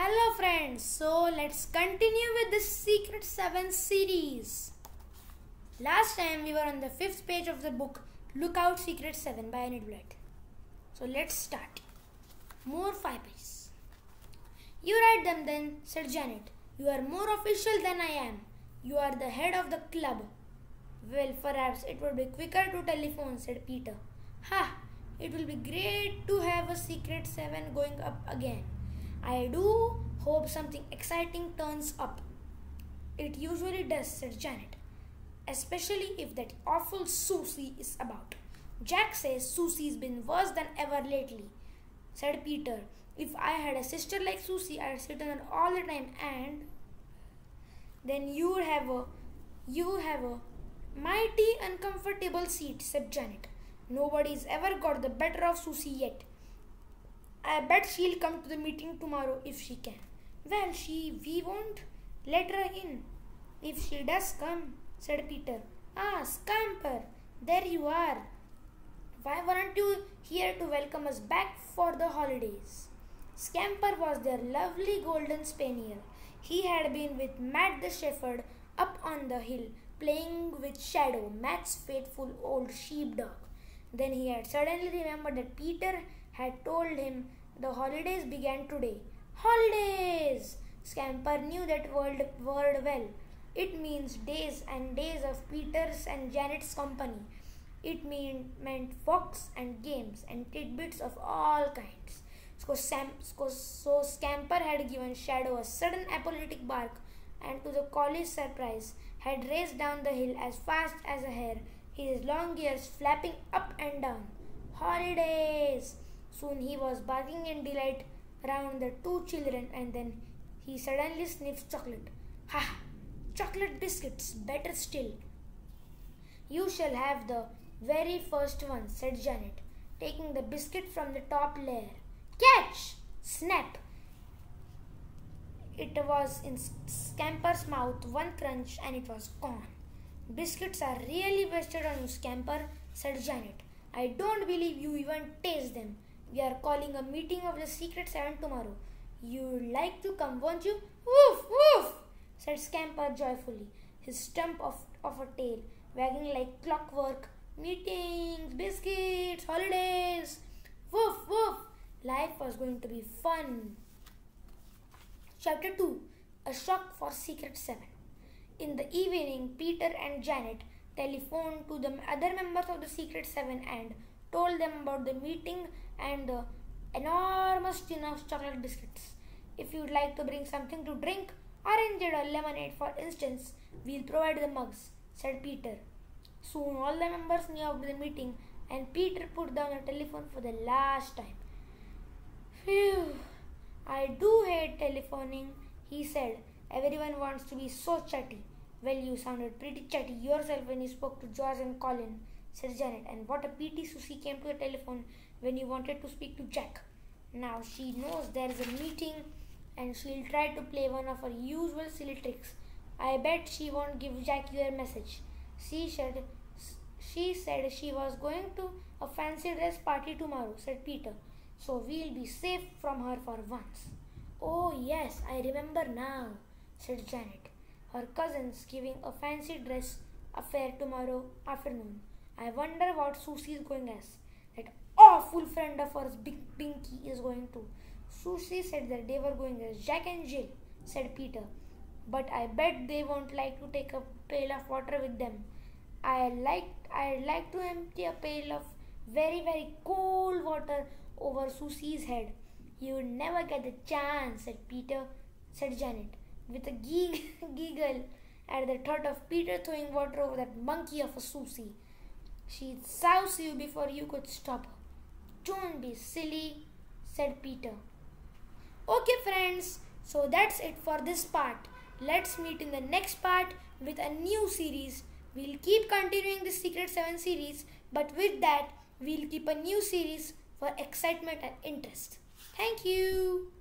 Hello friends, so let's continue with the Secret 7 series. Last time we were on the 5th page of the book Look Out Secret 7 by Enid Blyton. So let's start. More 5 pages. You write them then, said Janet. You are more official than I am. You are the head of the club. Well, perhaps it would be quicker to telephone, said Peter. Ha! It will be great to have a Secret 7 going up again. I do hope something exciting turns up. It usually does, said Janet. Especially if that awful Susie is about. Jack says Susie's been worse than ever lately, said Peter. If I had a sister like Susie, I'd sit on her all the time and then you'd have a mighty uncomfortable seat, said Janet. Nobody's ever got the better of Susie yet. I bet she'll come to the meeting tomorrow if she can. Well, we won't let her in. If she does come, said Peter. Ah, Scamper, there you are. Why weren't you here to welcome us back for the holidays? Scamper was their lovely golden spaniel. He had been with Matt the shepherd up on the hill, playing with Shadow, Matt's faithful old sheepdog. Then he had suddenly remembered that Peter had told him the holidays began today. Holidays! Scamper knew that word well. It means days and days of Peter's and Janet's company. It meant walks and games and tidbits of all kinds. So Scamper had given Shadow a sudden apoplectic bark and to the collie's surprise had raced down the hill as fast as a hare, his long ears flapping up and down. Holidays! Soon he was barking in delight round the two children and then he suddenly sniffed chocolate. Ha! Chocolate biscuits, better still. You shall have the very first one, said Janet, taking the biscuit from the top layer. Catch! Snap! It was in Scamper's mouth, one crunch and it was gone. Biscuits are really wasted on you, Scamper, said Janet. I don't believe you even taste them. We are calling a meeting of the Secret 7 tomorrow. You'd like to come, won't you? Woof, woof, said Scamper joyfully, his stump of a tail wagging like clockwork. Meetings, biscuits, holidays. Woof, woof. Life was going to be fun. Chapter 2. A Shock for Secret 7. In the evening, Peter and Janet telephoned to the other members of the Secret 7 and told them about the meeting and the enormous tin of chocolate biscuits. If you'd like to bring something to drink, orange or lemonade for instance, we'll provide the mugs, said Peter. Soon all the members knew of the meeting and Peter put down the telephone for the last time. Phew, I do hate telephoning, he said. Everyone wants to be so chatty. Well, you sounded pretty chatty yourself when you spoke to George and Colin, said Janet. And what a pity Susie came to the telephone when you wanted to speak to Jack. Now she knows there is a meeting and she'll try to play one of her usual silly tricks. I bet she won't give Jack your message. She said she was going to a fancy dress party tomorrow, said Peter. So we'll be safe from her for once. Oh yes, I remember now, said Janet. Her cousin's giving a fancy dress affair tomorrow afternoon. I wonder what Susie's going as. That awful friend of hers, Big Pinky, is going to. Susie said that they were going as Jack and Jill, said Peter. But I bet they won't like to take a pail of water with them. I'd like to empty a pail of very, very cold water over Susie's head. You'd never get the chance, said Janet, with a giggle at the thought of Peter throwing water over that monkey of a Susie. She'd souse you before you could stop her. Don't be silly, said Peter. Okay friends, so that's it for this part. Let's meet in the next part with a new series. We'll keep continuing the Secret 7 series, but with that, we'll keep a new series for excitement and interest. Thank you.